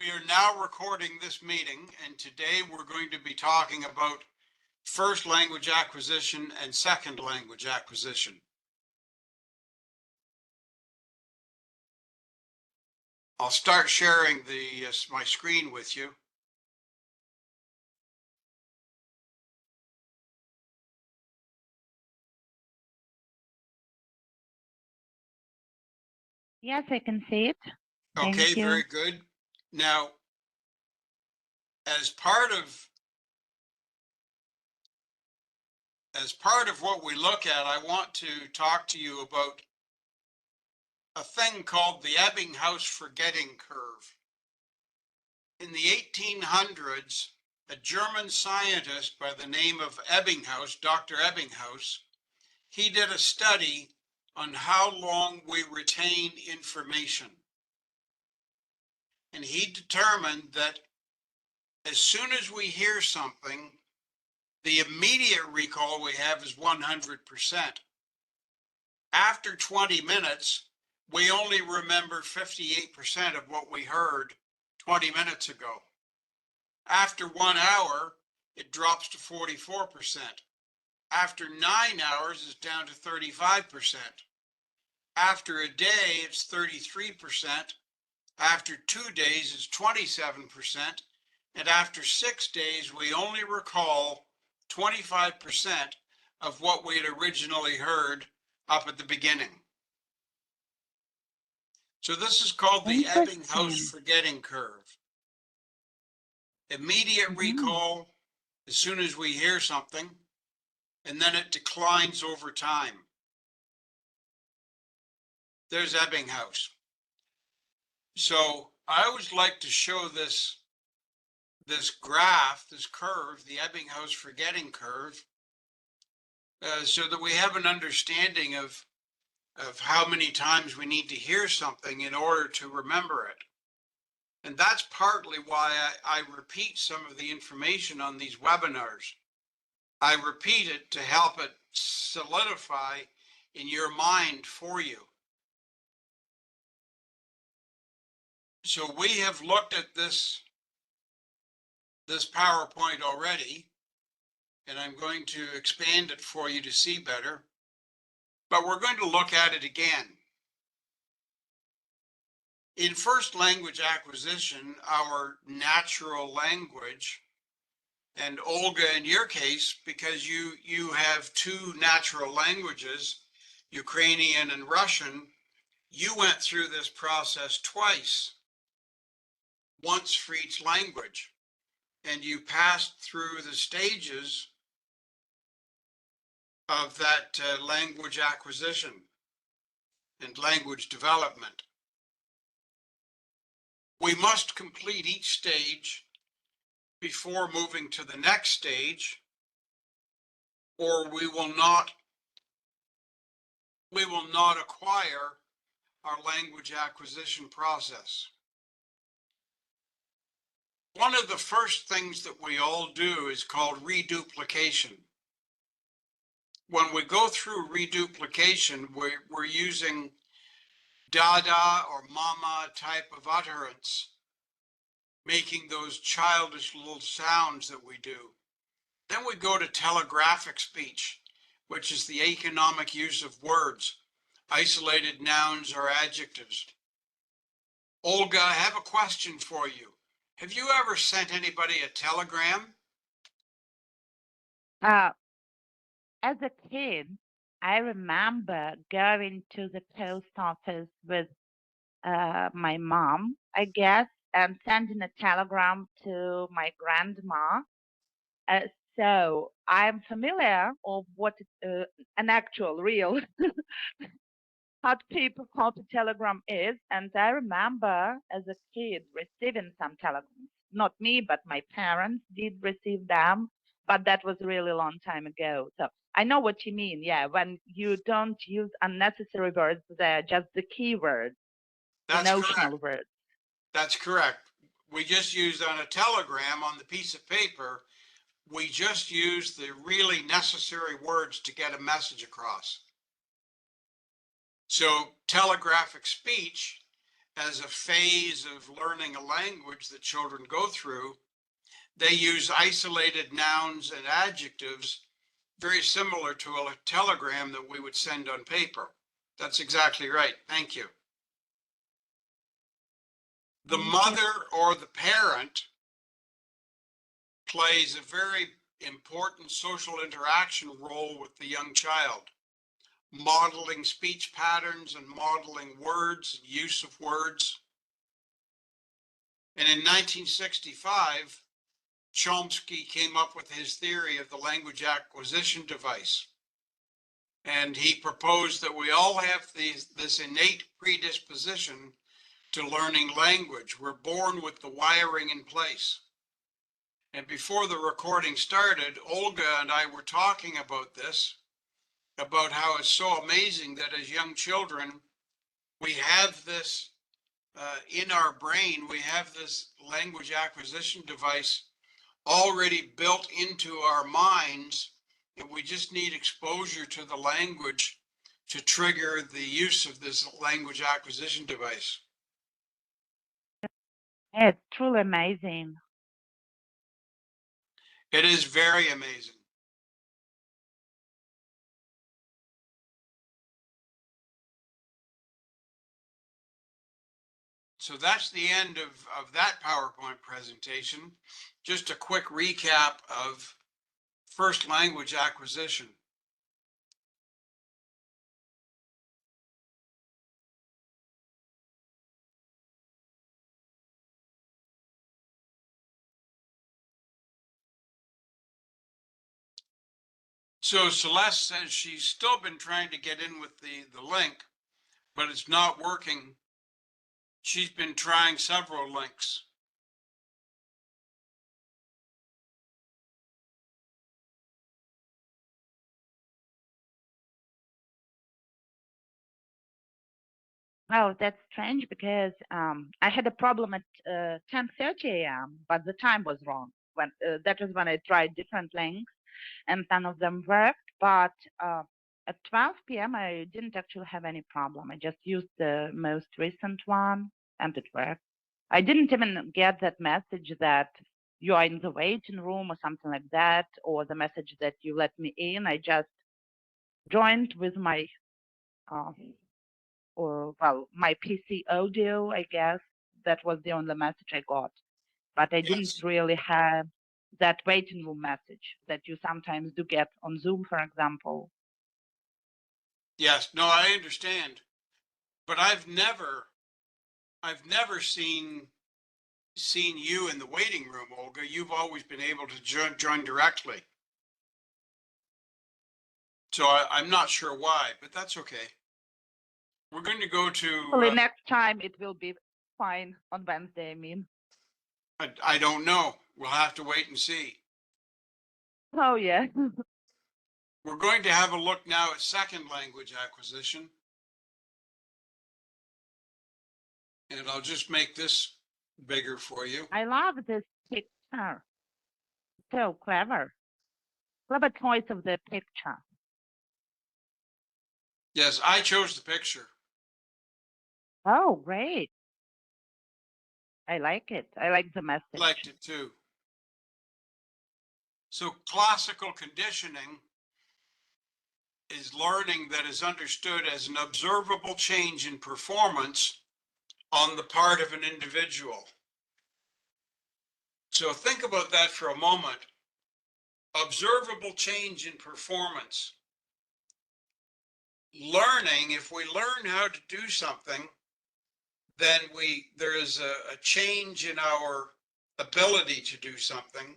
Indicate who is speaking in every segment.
Speaker 1: We are now recording this meeting, and today we're going to be talking about first language acquisition and second language acquisition. I'll start sharing my screen with you.
Speaker 2: Yes, I can see it.
Speaker 1: Okay,
Speaker 2: Thank you.
Speaker 1: very good. Now, as part of what we look at, I want to talk to you about a thing called the Ebbinghaus forgetting curve. In the 1800s, a German scientist by the name of Ebbinghaus, Dr. Ebbinghaus, he did a study on how long we retain information. And he determined that as soon as we hear something, the immediate recall we have is 100%. After 20 minutes, we only remember 58% of what we heard 20 minutes ago. After 1 hour, it drops to 44%. After 9 hours, it's down to 35%. After a day, it's 33%. After 2 days, it's 27%. And after 6 days, we only recall 25% of what we had originally heard up at the beginning. So this is called the Ebbinghaus forgetting curve. Immediate recall as soon as we hear something, and then it declines over time. There's Ebbinghaus. So I always like to show this graph, this curve, the Ebbinghaus forgetting curve, so that we have an understanding of how many times we need to hear something in order to remember it. And that's partly why I repeat some of the information on these webinars. I repeat it to help it solidify in your mind for you. So we have looked at this PowerPoint already, and I'm going to expand it for you to see better, but we're going to look at it again. In first language acquisition, our natural language, and Olga, in your case, because you have two natural languages, Ukrainian and Russian, you went through this process twice, once for each language, and you passed through the stages of that language acquisition and language development. We must complete each stage before moving to the next stage, or we will not acquire our language acquisition process. One of the first things that we all do is called reduplication. When we go through reduplication, we're using dada or mama type of utterance, making those childish little sounds that we do. Then we go to telegraphic speech, which is the economic use of words, isolated nouns or adjectives. Olga, I have a question for you. Have you ever sent anybody a telegram?
Speaker 2: As a kid, I remember going to the post office with my mom, I guess, and sending a telegram to my grandma. So I'm familiar of what an actual, real hot paper copy telegram is. And I remember as a kid receiving some telegrams. Not me, but my parents did receive them. But that was a really long time ago. So I know what you mean. Yeah, when you don't use unnecessary words, they're just the key words, the notional words.
Speaker 1: That's correct. We just used on a telegram on the piece of paper, we just use the really necessary words to get a message across. So telegraphic speech as a phase of learning a language that children go through, they use isolated nouns and adjectives very similar to a telegram that we would send on paper. That's exactly right. Thank you. The mother or the parent plays a very important social interaction role with the young child, modeling speech patterns and modeling words, use of words. And in 1965, Chomsky came up with his theory of the language acquisition device. And he proposed that we all have this innate predisposition to learning language. We're born with the wiring in place. And before the recording started, Olga and I were talking about this, about how it's so amazing that as young children, we have this in our brain, we have this language acquisition device already built into our minds, and we just need exposure to the language to trigger the use of this language acquisition device.
Speaker 2: Yeah, it's truly amazing.
Speaker 1: It is very amazing. So that's the end of that PowerPoint presentation. Just a quick recap of first language acquisition. So Celeste says she's still been trying to get in with the link, but it's not working. She's been trying several links.
Speaker 2: Oh, that's strange because I had a problem at 10:30 a.m., but the time was wrong. When that was when I tried different links, and none of them worked. But at 12 p.m., I didn't actually have any problem. I just used the most recent one, and it worked. I didn't even get that message that you are in the waiting room or something like that, or the message that you let me in. I just joined with my uh, or well, my PC audio, I guess. That was the only message I got. But I didn't
Speaker 1: Yes.
Speaker 2: really have that waiting room message that you sometimes do get on Zoom, for example.
Speaker 1: Yes. No, I understand. But I've never seen you in the waiting room, Olga. You've always been able to join directly. So I'm not sure why, but that's okay. We're going to go to,
Speaker 2: Hopefully next time it will be fine on Wednesday, I mean.
Speaker 1: I don't know. We'll have to wait and see.
Speaker 2: Oh, yeah.
Speaker 1: We're going to have a look now at second language acquisition. And I'll just make this bigger for you.
Speaker 2: I love this picture. So clever. Clever choice of the picture.
Speaker 1: Yes, I chose the picture.
Speaker 2: Oh, great. I like it. I like the message.
Speaker 1: Liked it too. So classical conditioning is learning that is understood as an observable change in performance on the part of an individual. So think about that for a moment. Observable change in performance. Learning, if we learn how to do something, then there is a change in our ability to do something.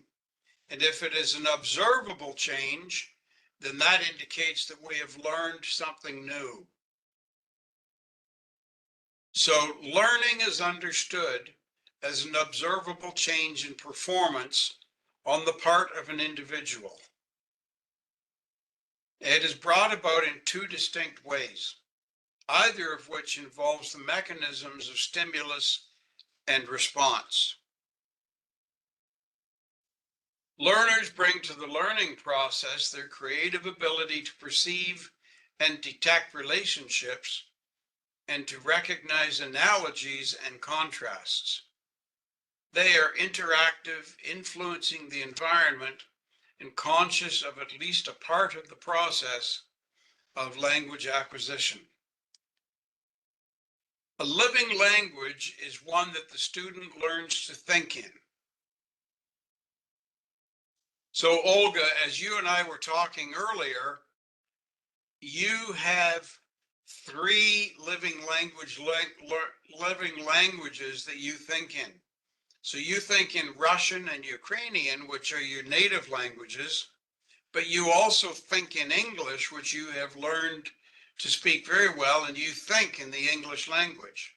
Speaker 1: And if it is an observable change, then that indicates that we have learned something new. So learning is understood as an observable change in performance on the part of an individual. It is brought about in two distinct ways, either of which involves the mechanisms of stimulus and response. Learners bring to the learning process their creative ability to perceive and detect relationships and to recognize analogies and contrasts. They are interactive, influencing the environment, and conscious of at least a part of the process of language acquisition. A living language is one that the student learns to think in. So Olga, as you and I were talking earlier, you have three living languages that you think in. So you think in Russian and Ukrainian, which are your native languages, but you also think in English, which you have learned to speak very well, and you think in the English language.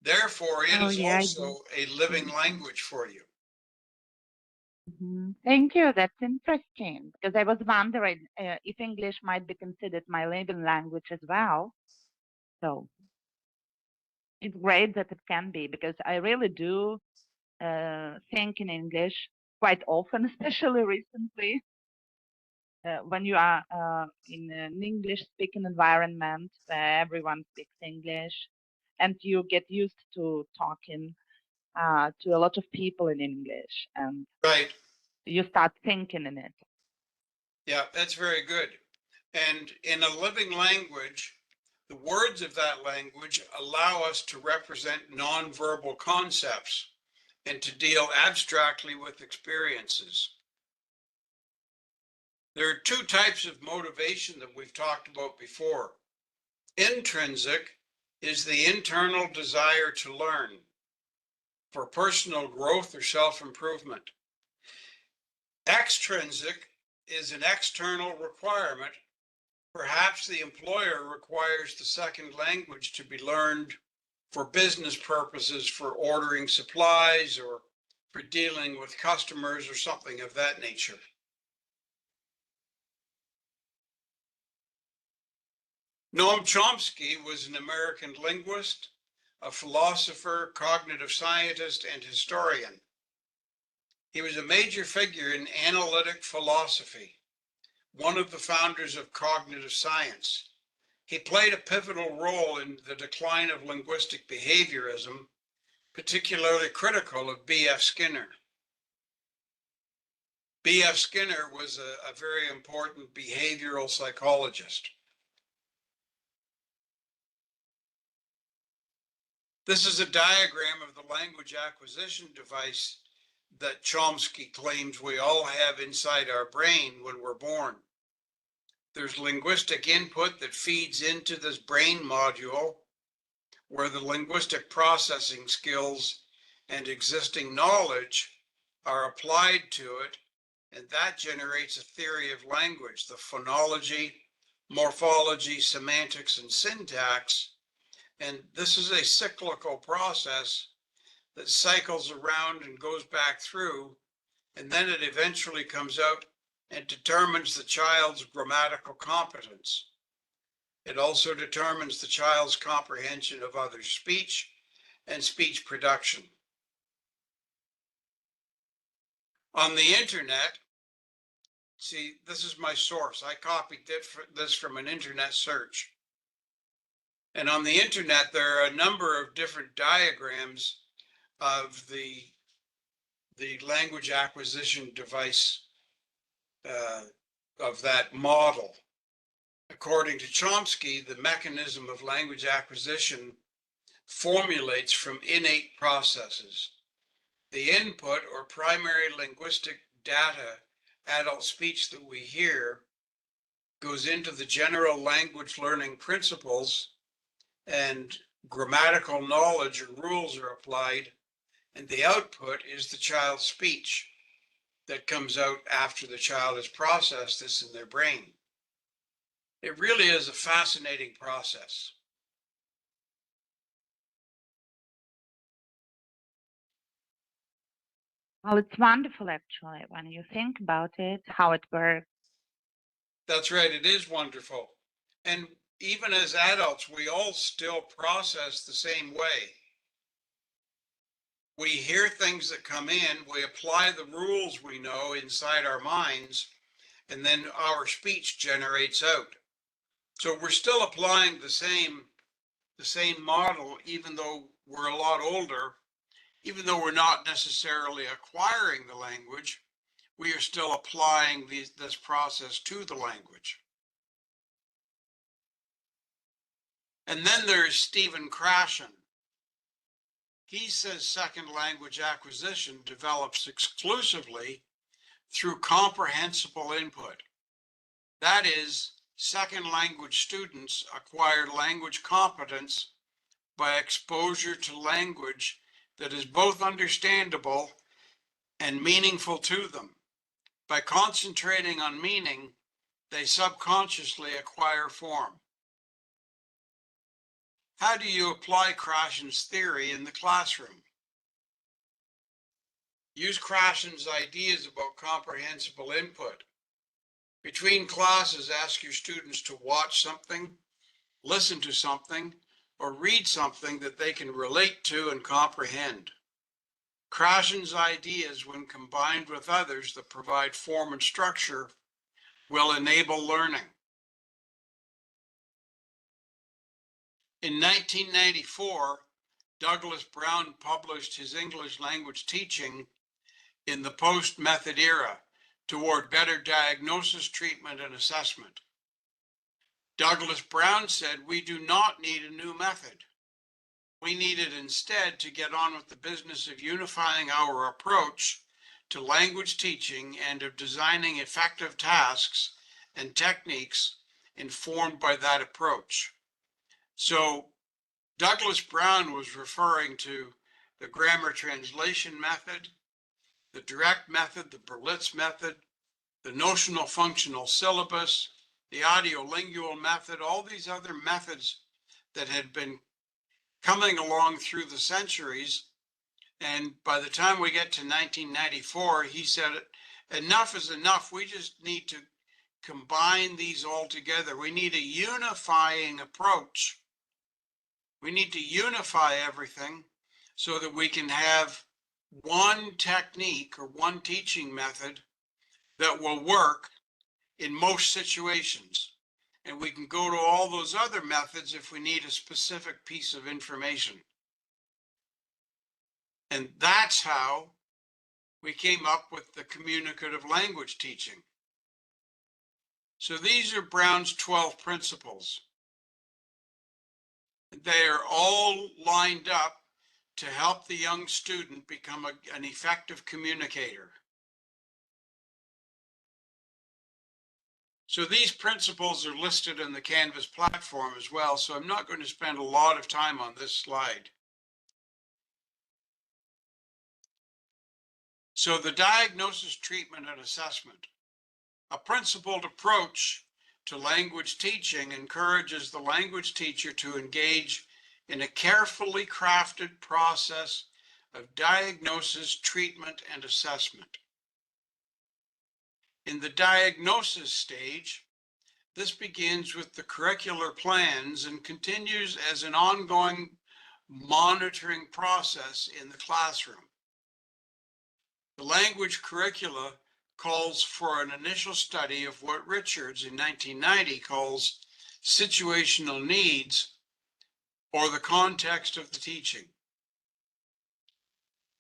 Speaker 1: Therefore, it
Speaker 2: Oh,
Speaker 1: is
Speaker 2: yeah, I do.
Speaker 1: also a living language for you.
Speaker 2: Thank you. That's interesting because I was wondering if English might be considered my living language as well. So it's great that it can be because I really do think in English quite often, especially recently. When you are in an English-speaking environment where everyone speaks English, and you get used to talking to a lot of people in English, and
Speaker 1: Right.
Speaker 2: you start thinking in it.
Speaker 1: Yeah, that's very good. And in a living language, the words of that language allow us to represent nonverbal concepts and to deal abstractly with experiences. There are two types of motivation that we've talked about before. Intrinsic is the internal desire to learn for personal growth or self-improvement. Extrinsic is an external requirement. Perhaps the employer requires the second language to be learned for business purposes, for ordering supplies or for dealing with customers or something of that nature. Noam Chomsky was an American linguist, a philosopher, cognitive scientist, and historian. He was a major figure in analytic philosophy, one of the founders of cognitive science. He played a pivotal role in the decline of linguistic behaviorism, particularly critical of B.F. Skinner. B.F. Skinner was a very important behavioral psychologist. This is a diagram of the language acquisition device that Chomsky claims we all have inside our brain when we're born. There's linguistic input that feeds into this brain module where the linguistic processing skills and existing knowledge are applied to it, and that generates a theory of language, the phonology, morphology, semantics, and syntax. And this is a cyclical process that cycles around and goes back through, and then it eventually comes out and determines the child's grammatical competence. It also determines the child's comprehension of other speech and speech production. On the internet, see, this is my source. I copied this from an internet search. And on the internet, there are a number of different diagrams of the language acquisition device of that model. According to Chomsky, the mechanism of language acquisition formulates from innate processes. The input or primary linguistic data, adult speech that we hear, goes into the general language learning principles, and grammatical knowledge or rules are applied, and the output is the child's speech that comes out after the child has processed this in their brain. It really is a fascinating process.
Speaker 2: Well, it's wonderful actually when you think about it, how it works.
Speaker 1: That's right, it is wonderful. And even as adults, we all still process the same way. We hear things that come in, we apply the rules we know inside our minds, and then our speech generates out. So we're still applying the same the same model, even though we're a lot older, even though we're not necessarily acquiring the language, we are still applying this process to the language. And then there's Stephen Krashen. He says second language acquisition develops exclusively through comprehensible input. That is, second language students acquire language competence by exposure to language that is both understandable and meaningful to them. By concentrating on meaning, they subconsciously acquire form. How do you apply Krashen's theory in the classroom? Use Krashen's ideas about comprehensible input. Between classes, ask your students to watch something, listen to something, or read something that they can relate to and comprehend. Krashen's ideas, when combined with others that provide form and structure, will enable learning. In 1994, Douglas Brown published his English language teaching in the post-method era toward better diagnosis, treatment, and assessment. Douglas Brown said, "We do not need a new method. We needed instead to get on with the business of unifying our approach to language teaching and of designing effective tasks and techniques informed by that approach." So Douglas Brown was referring to the grammar translation method, the direct method, the Berlitz method, the notional functional syllabus, the audiolingual method, all these other methods that had been coming along through the centuries. And by the time we get to 1994, he said, enough is enough. We just need to combine these all together. We need a unifying approach. We need to unify everything so that we can have one technique or one teaching method that will work in most situations. And we can go to all those other methods if we need a specific piece of information. And that's how we came up with the communicative language teaching. So these are Brown's 12 principles. They are all lined up to help the young student become an effective communicator. So these principles are listed in the Canvas platform as well, so I'm not going to spend a lot of time on this slide. So the diagnosis, treatment, and assessment. A principled approach to language teaching encourages the language teacher to engage in a carefully crafted process of diagnosis, treatment, and assessment. In the diagnosis stage, this begins with the curricular plans and continues as an ongoing monitoring process in the classroom. The language curricula calls for an initial study of what Richards in 1990 calls situational needs, or the context of the teaching.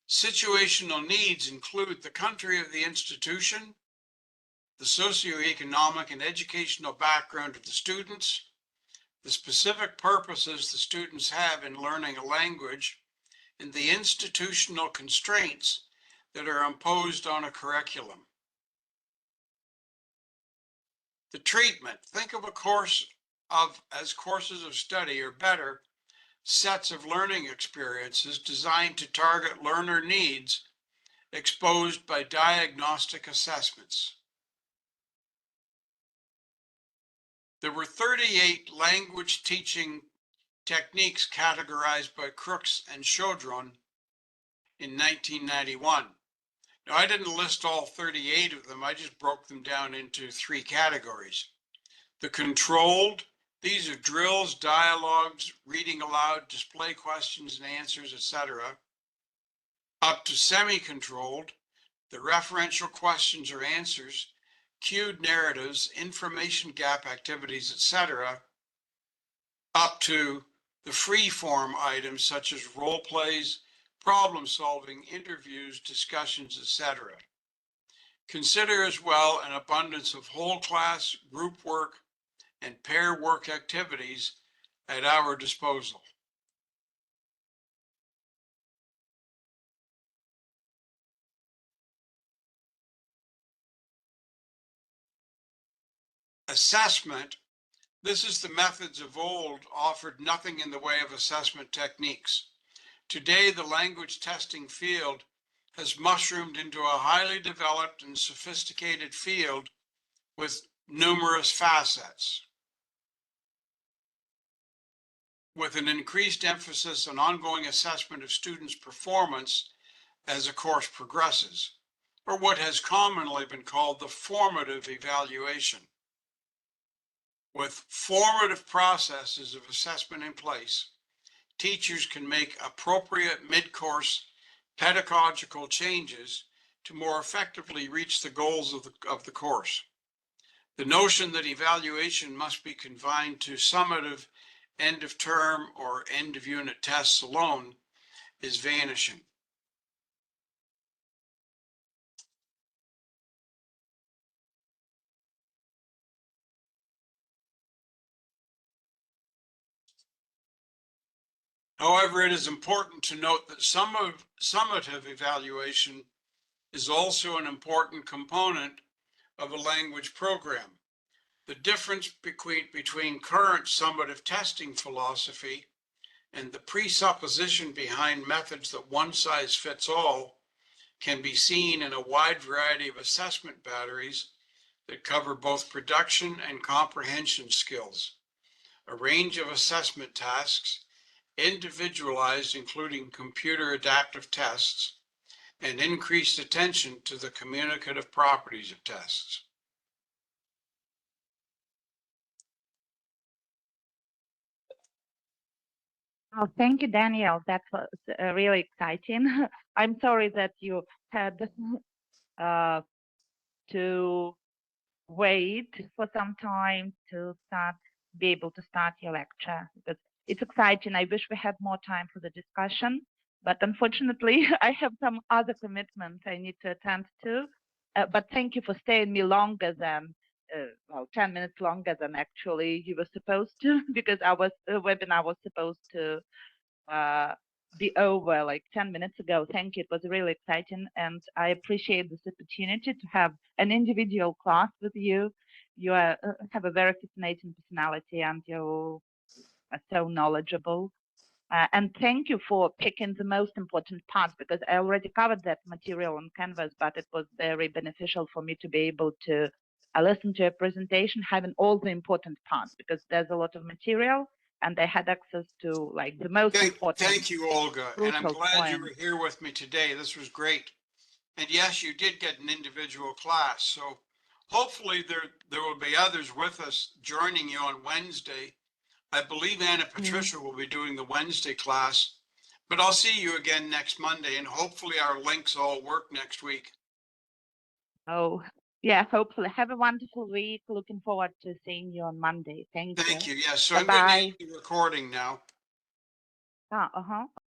Speaker 1: Situational needs include the country of the institution, the socioeconomic and educational background of the students, the specific purposes the students have in learning a language, and the institutional constraints that are imposed on a curriculum. The treatment, think of a course as courses of study, or better, sets of learning experiences designed to target learner needs exposed by diagnostic assessments. There were 38 language teaching techniques categorized by Crooks and Chaudron in 1991. Now, I didn't list all 38 of them. I just broke them down into 3 categories. The controlled, these are drills, dialogues, reading aloud, display questions and answers, etc. Up to semi-controlled, the referential questions or answers, cued narratives, information gap activities, etc. Up to the free form items such as role plays, problem solving, interviews, discussions, etc. Consider as well an abundance of whole class, group work, and pair work activities at our disposal. Assessment. This is the methods of old offered nothing in the way of assessment techniques. Today, the language testing field has mushroomed into a highly developed and sophisticated field with numerous facets. With an increased emphasis on ongoing assessment of students' performance as a course progresses, or what has commonly been called the formative evaluation. With formative processes of assessment in place, teachers can make appropriate mid-course pedagogical changes to more effectively reach the goals of the course. The notion that evaluation must be confined to summative end of term or end of unit tests alone is vanishing. However, it is important to note that summative evaluation is also an important component of a language program. The difference between current summative testing philosophy and the presupposition behind methods that one size fits all can be seen in a wide variety of assessment batteries that cover both production and comprehension skills, a range of assessment tasks, individualized including computer adaptive tests, and increased attention to the communicative properties of tests.
Speaker 2: Oh, thank you, Daniel. That was really exciting. I'm sorry that you had to wait for some time to be able to start your lecture, because it's exciting. I wish we had more time for the discussion, but unfortunately, I have some other commitments I need to attend to. But thank you for staying me longer than, 10 minutes longer than actually you were supposed to, because our webinar was supposed to be over like 10 minutes ago. Thank you. It was really exciting. And I appreciate this opportunity to have an individual class with you. You have a very fascinating personality and you are so knowledgeable. And thank you for picking the most important parts, because I already covered that material on Canvas, but it was very beneficial for me to be able to listen to a presentation, having all the important parts, because there's a lot of material and I had access to like the most important.
Speaker 1: Thank you, Olga. And I'm glad you
Speaker 2: points.
Speaker 1: were here with me today. This was great. And yes, you did get an individual class. So hopefully there will be others with us joining you on Wednesday. I believe Anna Patricia will be doing the Wednesday class, but I'll see you again next Monday, and hopefully our links all work next week.
Speaker 2: Oh, yeah, hopefully. Have a wonderful week. Looking forward to seeing you on Monday. Thank you.
Speaker 1: Thank you. Yes. So
Speaker 2: Bye-bye.
Speaker 1: I'm going to end the recording now.
Speaker 2: Uh-huh.